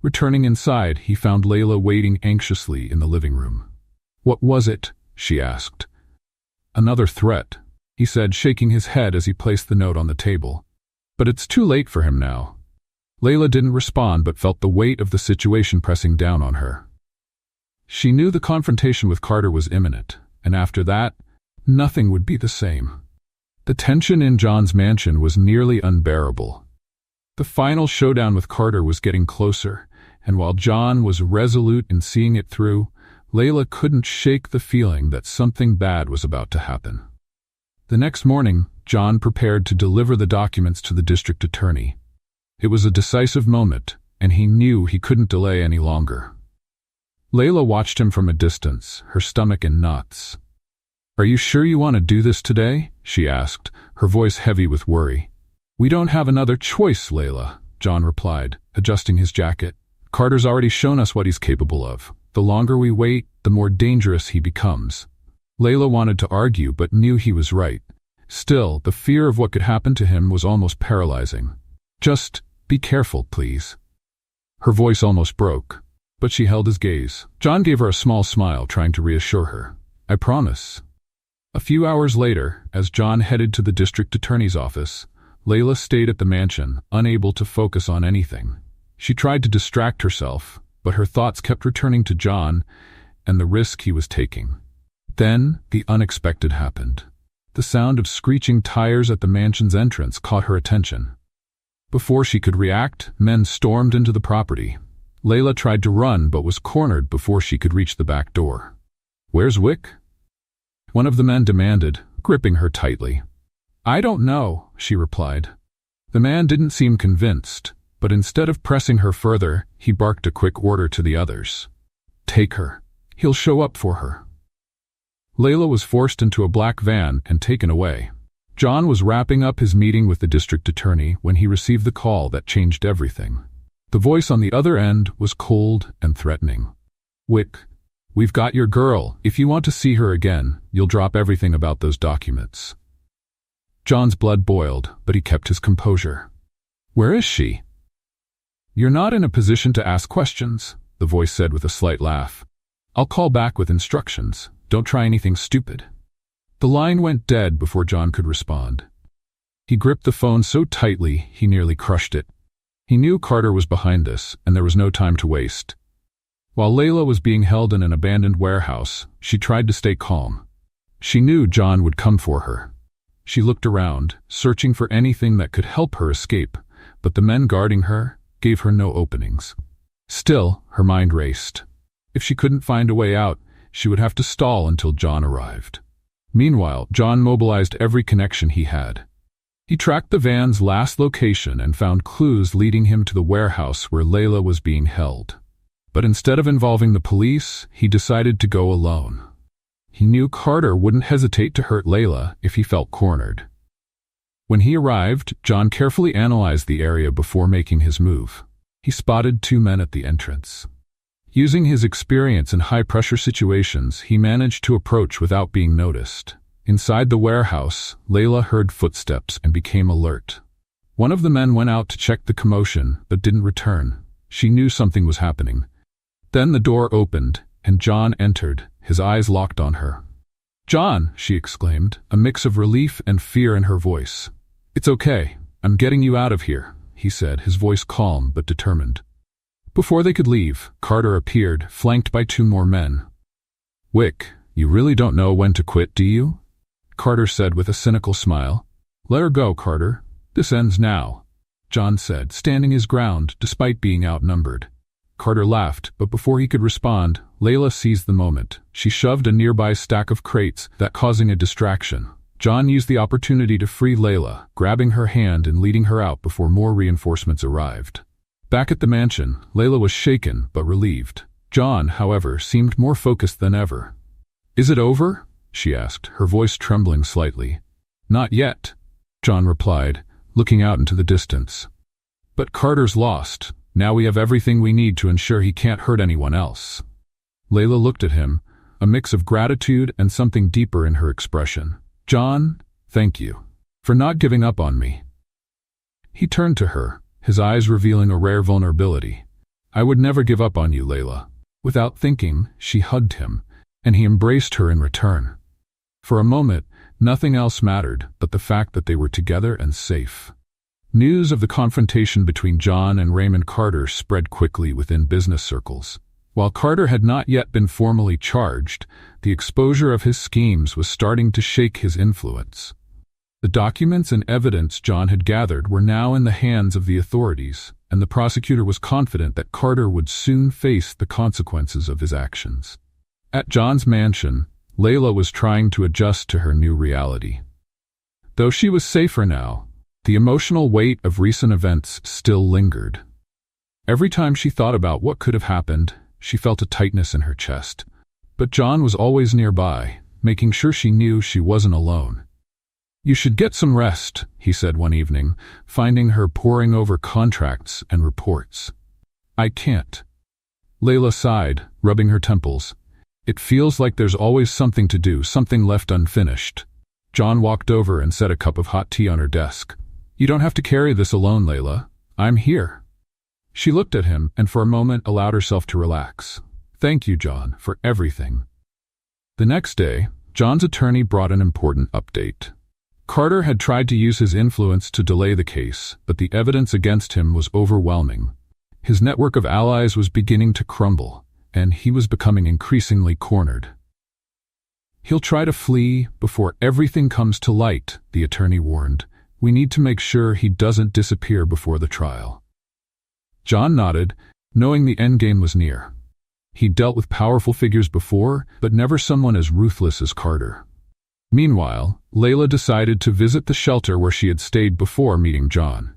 Returning inside, he found Layla waiting anxiously in the living room. "What was it?" she asked. "Another threat," he said, shaking his head as he placed the note on the table. "But it's too late for him now." Layla didn't respond but felt the weight of the situation pressing down on her. She knew the confrontation with Carter was imminent, and after that, nothing would be the same. The tension in John's mansion was nearly unbearable. The final showdown with Carter was getting closer, and while John was resolute in seeing it through, Layla couldn't shake the feeling that something bad was about to happen. The next morning, John prepared to deliver the documents to the district attorney. It was a decisive moment, and he knew he couldn't delay any longer. Layla watched him from a distance, her stomach in knots. "Are you sure you want to do this today?" she asked, her voice heavy with worry. "We don't have another choice, Layla," John replied, adjusting his jacket. "Carter's already shown us what he's capable of. The longer we wait, the more dangerous he becomes." Layla wanted to argue but knew he was right. Still, the fear of what could happen to him was almost paralyzing. "Just be careful, please." Her voice almost broke, but she held his gaze. John gave her a small smile, trying to reassure her. "I promise." A few hours later, as John headed to the district attorney's office, Layla stayed at the mansion, unable to focus on anything. She tried to distract herself, but her thoughts kept returning to John and the risk he was taking. Then, the unexpected happened. The sound of screeching tires at the mansion's entrance caught her attention. Before she could react, men stormed into the property. Layla tried to run but was cornered before she could reach the back door. "Where's Wick?" one of the men demanded, gripping her tightly. "I don't know," she replied. The man didn't seem convinced, but instead of pressing her further, he barked a quick order to the others. "Take her. He'll show up for her." Layla was forced into a black van and taken away. John was wrapping up his meeting with the district attorney when he received the call that changed everything. The voice on the other end was cold and threatening. "Wick, we've got your girl. If you want to see her again, you'll drop everything about those documents." John's blood boiled, but he kept his composure. "Where is she?" "You're not in a position to ask questions," the voice said with a slight laugh. "I'll call back with instructions. Don't try anything stupid." The line went dead before John could respond. He gripped the phone so tightly he nearly crushed it. He knew Carter was behind this, and there was no time to waste. While Layla was being held in an abandoned warehouse, she tried to stay calm. She knew John would come for her. She looked around, searching for anything that could help her escape, but the men guarding her gave her no openings. Still, her mind raced. If she couldn't find a way out, she would have to stall until John arrived. Meanwhile, John mobilized every connection he had. He tracked the van's last location and found clues leading him to the warehouse where Layla was being held. But instead of involving the police, he decided to go alone. He knew Carter wouldn't hesitate to hurt Layla if he felt cornered. When he arrived, John carefully analyzed the area before making his move. He spotted 2 men at the entrance. Using his experience in high-pressure situations, he managed to approach without being noticed. Inside the warehouse, Layla heard footsteps and became alert. One of the men went out to check the commotion, but didn't return. She knew something was happening. Then the door opened, and John entered, his eyes locked on her. "John," she exclaimed, a mix of relief and fear in her voice. "It's okay. I'm getting you out of here," he said, his voice calm but determined. Before they could leave, Carter appeared, flanked by 2 more men. "Wick, you really don't know when to quit, do you?" Carter said with a cynical smile. "Let her go, Carter. This ends now," John said, standing his ground despite being outnumbered. Carter laughed, but before he could respond, Layla seized the moment. She shoved a nearby stack of crates, that causing a distraction. John used the opportunity to free Layla, grabbing her hand and leading her out before more reinforcements arrived. Back at the mansion, Layla was shaken but relieved. John, however, seemed more focused than ever. "Is it over?" she asked, her voice trembling slightly. "Not yet," John replied, looking out into the distance. "But Carter's lost. Now we have everything we need to ensure he can't hurt anyone else." Layla looked at him, a mix of gratitude and something deeper in her expression. "John, thank you for not giving up on me." He turned to her, his eyes revealing a rare vulnerability. "I would never give up on you, Layla." Without thinking, she hugged him, and he embraced her in return. For a moment, nothing else mattered but the fact that they were together and safe. News of the confrontation between John and Raymond Carter spread quickly within business circles. While Carter had not yet been formally charged, the exposure of his schemes was starting to shake his influence. The documents and evidence John had gathered were now in the hands of the authorities, and the prosecutor was confident that Carter would soon face the consequences of his actions. At John's mansion, Layla was trying to adjust to her new reality. Though she was safer now, the emotional weight of recent events still lingered. Every time she thought about what could have happened, she felt a tightness in her chest. But John was always nearby, making sure she knew she wasn't alone. "You should get some rest," he said one evening, finding her poring over contracts and reports. "I can't." Layla sighed, rubbing her temples. "It feels like there's always something to do, something left unfinished." John walked over and set a cup of hot tea on her desk. "You don't have to carry this alone, Layla. I'm here." She looked at him and for a moment allowed herself to relax. "Thank you, John, for everything." The next day, John's attorney brought an important update. Carter had tried to use his influence to delay the case, but the evidence against him was overwhelming. His network of allies was beginning to crumble, and he was becoming increasingly cornered. "He'll try to flee before everything comes to light," the attorney warned. "We need to make sure he doesn't disappear before the trial." John nodded, knowing the endgame was near. He'd dealt with powerful figures before, but never someone as ruthless as Carter. Meanwhile, Layla decided to visit the shelter where she had stayed before meeting John.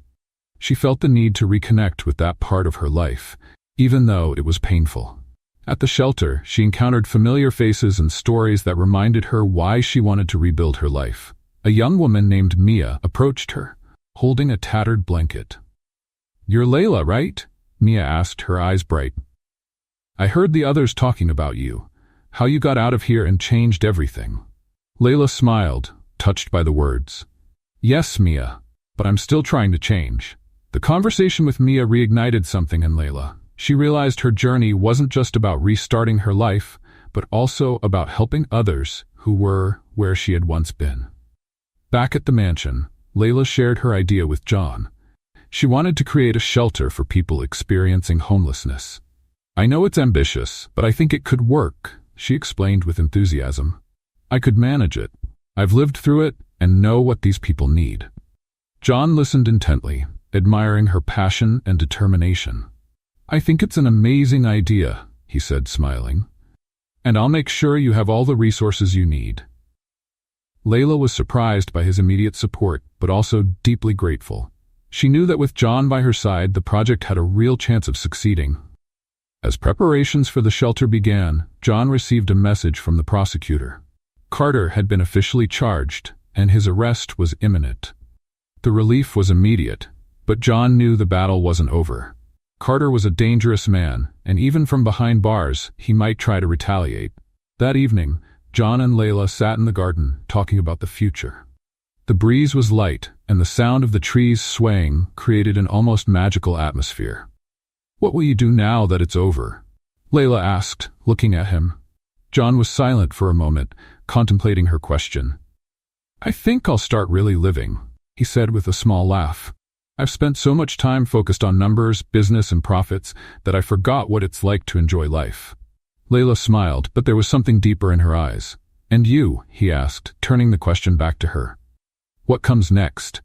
She felt the need to reconnect with that part of her life, even though it was painful. At the shelter, she encountered familiar faces and stories that reminded her why she wanted to rebuild her life. A young woman named Mia approached her, holding a tattered blanket. "You're Layla, right?" Mia asked, her eyes bright. "I heard the others talking about you, how you got out of here and changed everything." Layla smiled, touched by the words. "Yes, Mia, but I'm still trying to change." The conversation with Mia reignited something in Layla. She realized her journey wasn't just about restarting her life, but also about helping others who were where she had once been. Back at the mansion, Layla shared her idea with John. She wanted to create a shelter for people experiencing homelessness. "I know it's ambitious, but I think it could work," she explained with enthusiasm. "I could manage it. I've lived through it and know what these people need." John listened intently, admiring her passion and determination. "I think it's an amazing idea," he said, smiling. and I'll make sure you have all the resources you need." Layla was surprised by his immediate support, but also deeply grateful. She knew that with John by her side, the project had a real chance of succeeding. As preparations for the shelter began, John received a message from the prosecutor. Carter had been officially charged, and his arrest was imminent. The relief was immediate, but John knew the battle wasn't over. Carter was a dangerous man, and even from behind bars, he might try to retaliate. That evening, John and Layla sat in the garden, talking about the future. The breeze was light, and the sound of the trees swaying created an almost magical atmosphere. "What will you do now that it's over?" Layla asked, looking at him. John was silent for a moment, contemplating her question. "I think I'll start really living," he said with a small laugh. "I've spent so much time focused on numbers, business, and profits that I forgot what it's like to enjoy life." Layla smiled, but there was something deeper in her eyes. "And you?" he asked, turning the question back to her. "What comes next?"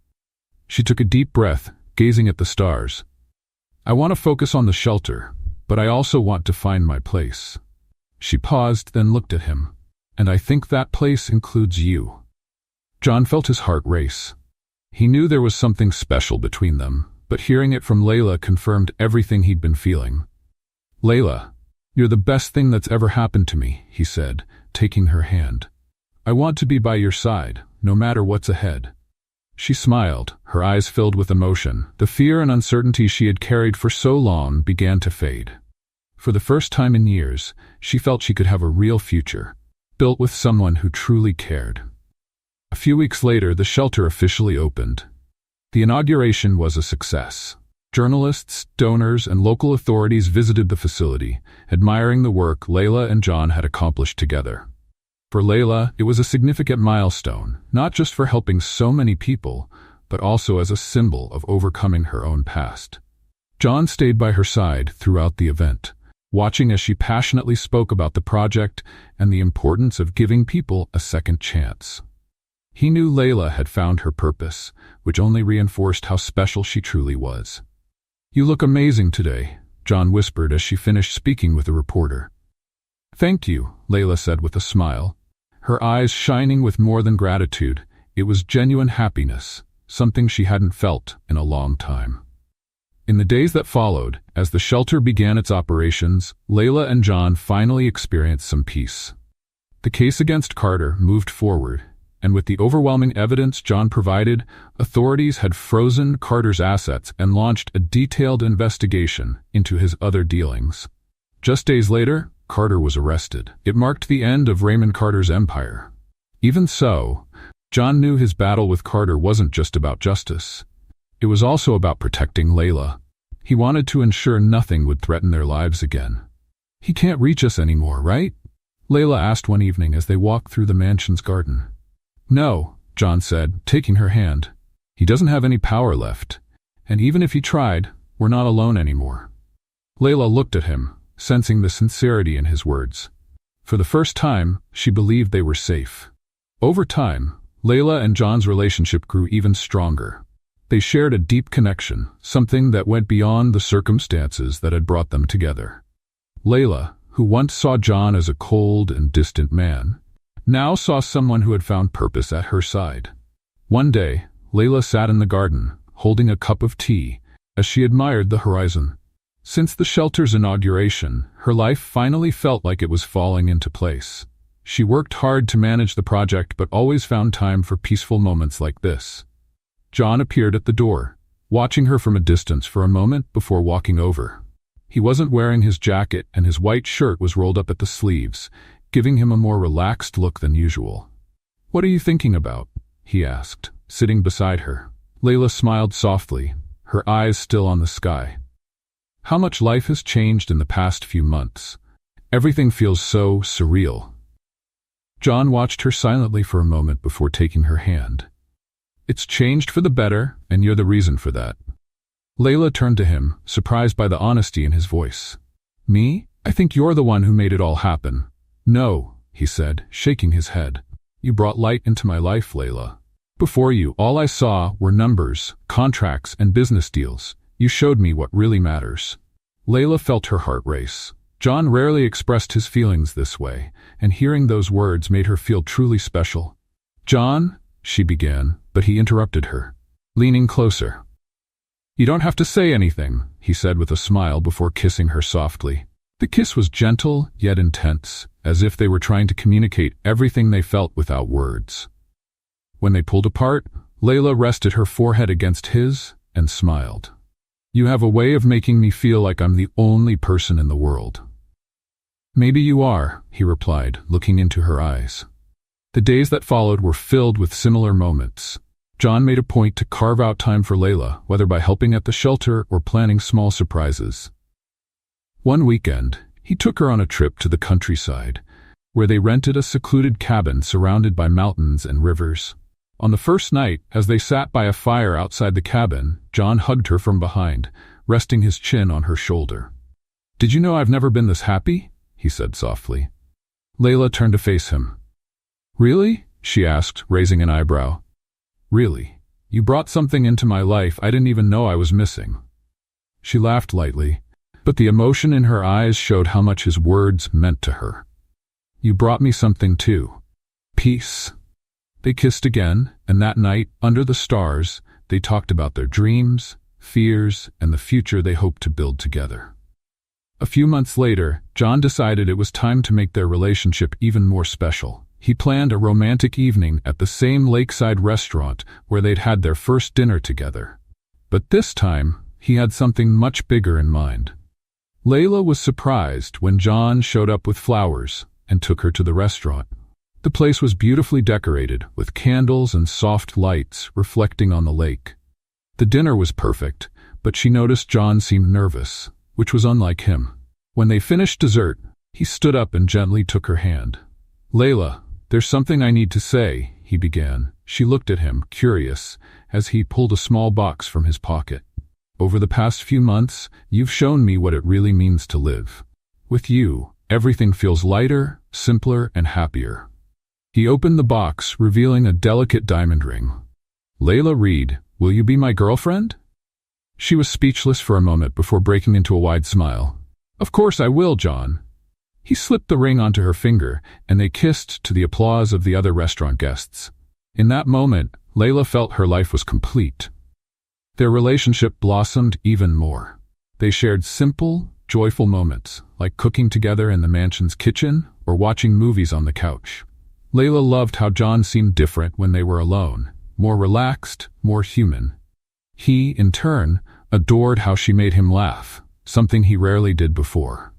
She took a deep breath, gazing at the stars. "I want to focus on the shelter, but I also want to find my place." She paused, then looked at him. "And I think that place includes you." John felt his heart race. He knew there was something special between them, but hearing it from Layla confirmed everything he'd been feeling. "Layla, you're the best thing that's ever happened to me," he said, taking her hand. "I want to be by your side, no matter what's ahead." She smiled, her eyes filled with emotion. The fear and uncertainty she had carried for so long began to fade. For the first time in years, she felt she could have a real future, built with someone who truly cared. A few weeks later, the shelter officially opened. The inauguration was a success. Journalists, donors, and local authorities visited the facility, admiring the work Layla and John had accomplished together. For Layla, it was a significant milestone, not just for helping so many people, but also as a symbol of overcoming her own past. John stayed by her side throughout the event, watching as she passionately spoke about the project and the importance of giving people a second chance. He knew Layla had found her purpose, which only reinforced how special she truly was. "You look amazing today," John whispered as she finished speaking with a reporter. "Thank you," Layla said with a smile, her eyes shining with more than gratitude. It was genuine happiness, something she hadn't felt in a long time. In the days that followed, as the shelter began its operations, Layla and John finally experienced some peace. The case against Carter moved forward, and with the overwhelming evidence John provided, authorities had frozen Carter's assets and launched a detailed investigation into his other dealings. Just days later, Carter was arrested. It marked the end of Raymond Carter's empire. Even so, John knew his battle with Carter wasn't just about justice. It was also about protecting Layla. He wanted to ensure nothing would threaten their lives again. "He can't reach us anymore, right?" Layla asked one evening as they walked through the mansion's garden. "No," John said, taking her hand. "He doesn't have any power left, and even if he tried, we're not alone anymore." Layla looked at him, sensing the sincerity in his words. For the first time, she believed they were safe. Over time, Layla and John's relationship grew even stronger. They shared a deep connection, something that went beyond the circumstances that had brought them together. Layla, who once saw John as a cold and distant man, now saw someone who had found purpose at her side. One day, Layla sat in the garden, holding a cup of tea, as she admired the horizon. Since the shelter's inauguration, her life finally felt like it was falling into place. She worked hard to manage the project but always found time for peaceful moments like this. John appeared at the door, watching her from a distance for a moment before walking over. He wasn't wearing his jacket and his white shirt was rolled up at the sleeves, giving him a more relaxed look than usual. "What are you thinking about?" he asked, sitting beside her. Layla smiled softly, her eyes still on the sky. "How much life has changed in the past few months. Everything feels so surreal." John watched her silently for a moment before taking her hand. "It's changed for the better, and you're the reason for that." Layla turned to him, surprised by the honesty in his voice. "Me? I think you're the one who made it all happen." "No," he said, shaking his head. "You brought light into my life, Layla. Before you, all I saw were numbers, contracts, and business deals. You showed me what really matters." Layla felt her heart race. John rarely expressed his feelings this way, and hearing those words made her feel truly special. "John," she began, but he interrupted her, leaning closer. "You don't have to say anything," he said with a smile before kissing her softly. The kiss was gentle yet intense, as if they were trying to communicate everything they felt without words. When they pulled apart, Layla rested her forehead against his and smiled. "You have a way of making me feel like I'm the only person in the world." "Maybe you are," he replied, looking into her eyes. The days that followed were filled with similar moments. John made a point to carve out time for Layla, whether by helping at the shelter or planning small surprises. One weekend, he took her on a trip to the countryside, where they rented a secluded cabin surrounded by mountains and rivers. On the first night, as they sat by a fire outside the cabin, John hugged her from behind, resting his chin on her shoulder. "Did you know I've never been this happy?" he said softly. Layla turned to face him. "Really?" she asked, raising an eyebrow. "Really. You brought something into my life I didn't even know I was missing." She laughed lightly, but the emotion in her eyes showed how much his words meant to her. "You brought me something too. Peace." They kissed again, and that night, under the stars, they talked about their dreams, fears, and the future they hoped to build together. A few months later, John decided it was time to make their relationship even more special. He planned a romantic evening at the same lakeside restaurant where they'd had their first dinner together. But this time, he had something much bigger in mind. Layla was surprised when John showed up with flowers and took her to the restaurant. The place was beautifully decorated, with candles and soft lights reflecting on the lake. The dinner was perfect, but she noticed John seemed nervous, which was unlike him. When they finished dessert, he stood up and gently took her hand. "Layla, there's something I need to say," he began. She looked at him, curious, as he pulled a small box from his pocket. "Over the past few months, you've shown me what it really means to live. With you, everything feels lighter, simpler, and happier." He opened the box, revealing a delicate diamond ring. "Layla Reed, will you be my girlfriend?" She was speechless for a moment before breaking into a wide smile. "Of course I will, John." He slipped the ring onto her finger, and they kissed to the applause of the other restaurant guests. In that moment, Layla felt her life was complete. Their relationship blossomed even more. They shared simple, joyful moments, like cooking together in the mansion's kitchen or watching movies on the couch. Layla loved how John seemed different when they were alone, more relaxed, more human. He, in turn, adored how she made him laugh, something he rarely did before.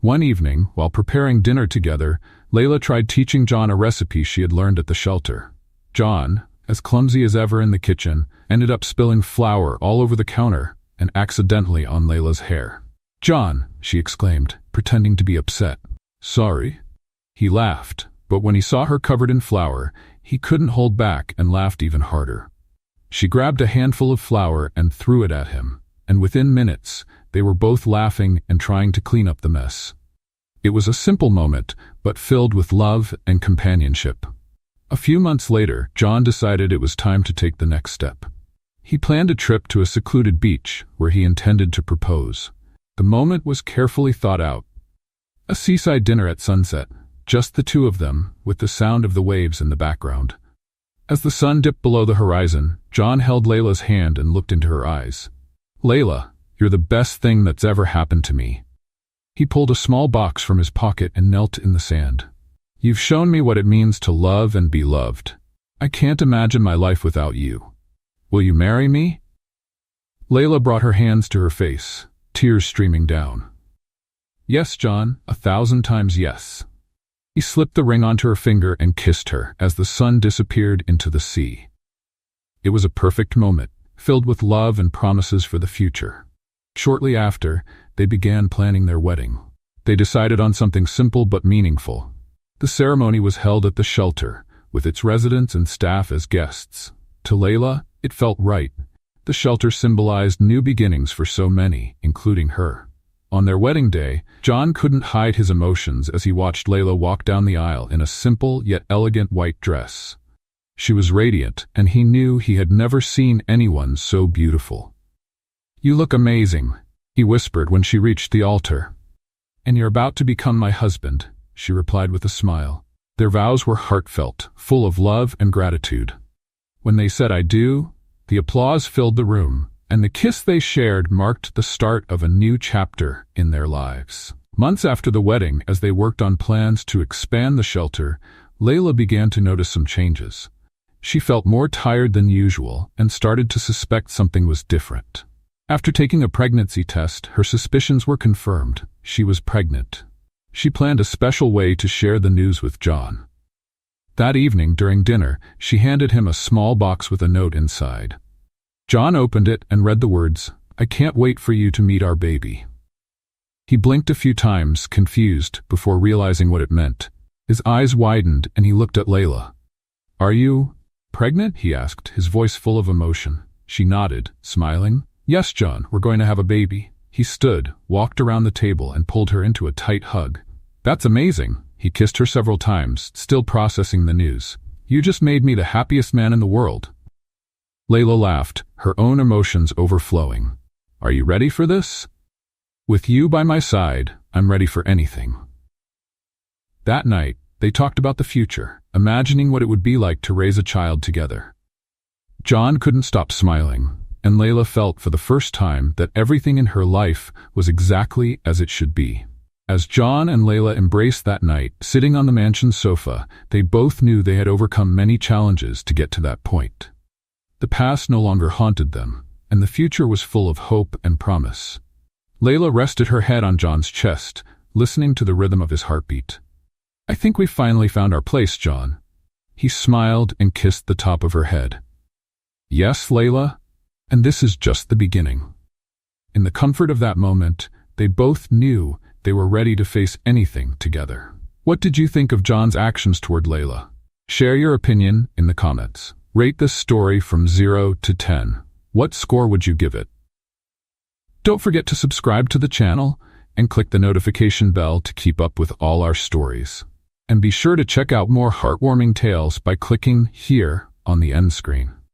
One evening, while preparing dinner together, Layla tried teaching John a recipe she had learned at the shelter. John, as clumsy as ever in the kitchen, ended up spilling flour all over the counter and accidentally on Layla's hair. "John," she exclaimed, pretending to be upset. "Sorry." He laughed, but when he saw her covered in flour, he couldn't hold back and laughed even harder. She grabbed a handful of flour and threw it at him, and within minutes, they were both laughing and trying to clean up the mess. It was a simple moment, but filled with love and companionship. A few months later, John decided it was time to take the next step. He planned a trip to a secluded beach where he intended to propose. The moment was carefully thought out. A seaside dinner at sunset, just the two of them, with the sound of the waves in the background. As the sun dipped below the horizon, John held Layla's hand and looked into her eyes. "Layla, you're the best thing that's ever happened to me." He pulled a small box from his pocket and knelt in the sand. "You've shown me what it means to love and be loved. I can't imagine my life without you. Will you marry me?" Layla brought her hands to her face, tears streaming down. "Yes, John, 1,000 times yes." He slipped the ring onto her finger and kissed her as the sun disappeared into the sea. It was a perfect moment, filled with love and promises for the future. Shortly after, they began planning their wedding. They decided on something simple but meaningful. The ceremony was held at the shelter, with its residents and staff as guests. To Layla, it felt right. The shelter symbolized new beginnings for so many, including her. On their wedding day, John couldn't hide his emotions as he watched Layla walk down the aisle in a simple yet elegant white dress. She was radiant, and he knew he had never seen anyone so beautiful. "You look amazing," he whispered when she reached the altar. "And you're about to become my husband," she replied with a smile. Their vows were heartfelt, full of love and gratitude. When they said "I do," the applause filled the room, and the kiss they shared marked the start of a new chapter in their lives. Months after the wedding, as they worked on plans to expand the shelter, Layla began to notice some changes. She felt more tired than usual and started to suspect something was different. After taking a pregnancy test, her suspicions were confirmed. She was pregnant. She planned a special way to share the news with John. That evening, during dinner, she handed him a small box with a note inside. John opened it and read the words, "I can't wait for you to meet our baby." He blinked a few times, confused, before realizing what it meant. His eyes widened and he looked at Layla. "Are you pregnant?" he asked, his voice full of emotion. She nodded, smiling. "Yes, John, we're going to have a baby." He stood, walked around the table, and pulled her into a tight hug. "That's amazing." He kissed her several times, still processing the news. "You just made me the happiest man in the world." Layla laughed, her own emotions overflowing. "Are you ready for this?" "With you by my side, I'm ready for anything." That night, they talked about the future, imagining what it would be like to raise a child together. John couldn't stop smiling, and Layla felt for the first time that everything in her life was exactly as it should be. As John and Layla embraced that night, sitting on the mansion's sofa, they both knew they had overcome many challenges to get to that point. The past no longer haunted them, and the future was full of hope and promise. Layla rested her head on John's chest, listening to the rhythm of his heartbeat. "I think we finally found our place, John." He smiled and kissed the top of her head. "Yes, Layla, and this is just the beginning." In the comfort of that moment, they both knew they were ready to face anything together. What did you think of John's actions toward Layla? Share your opinion in the comments. Rate this story from 0 to 10. What score would you give it? Don't forget to subscribe to the channel and click the notification bell to keep up with all our stories. And be sure to check out more heartwarming tales by clicking here on the end screen.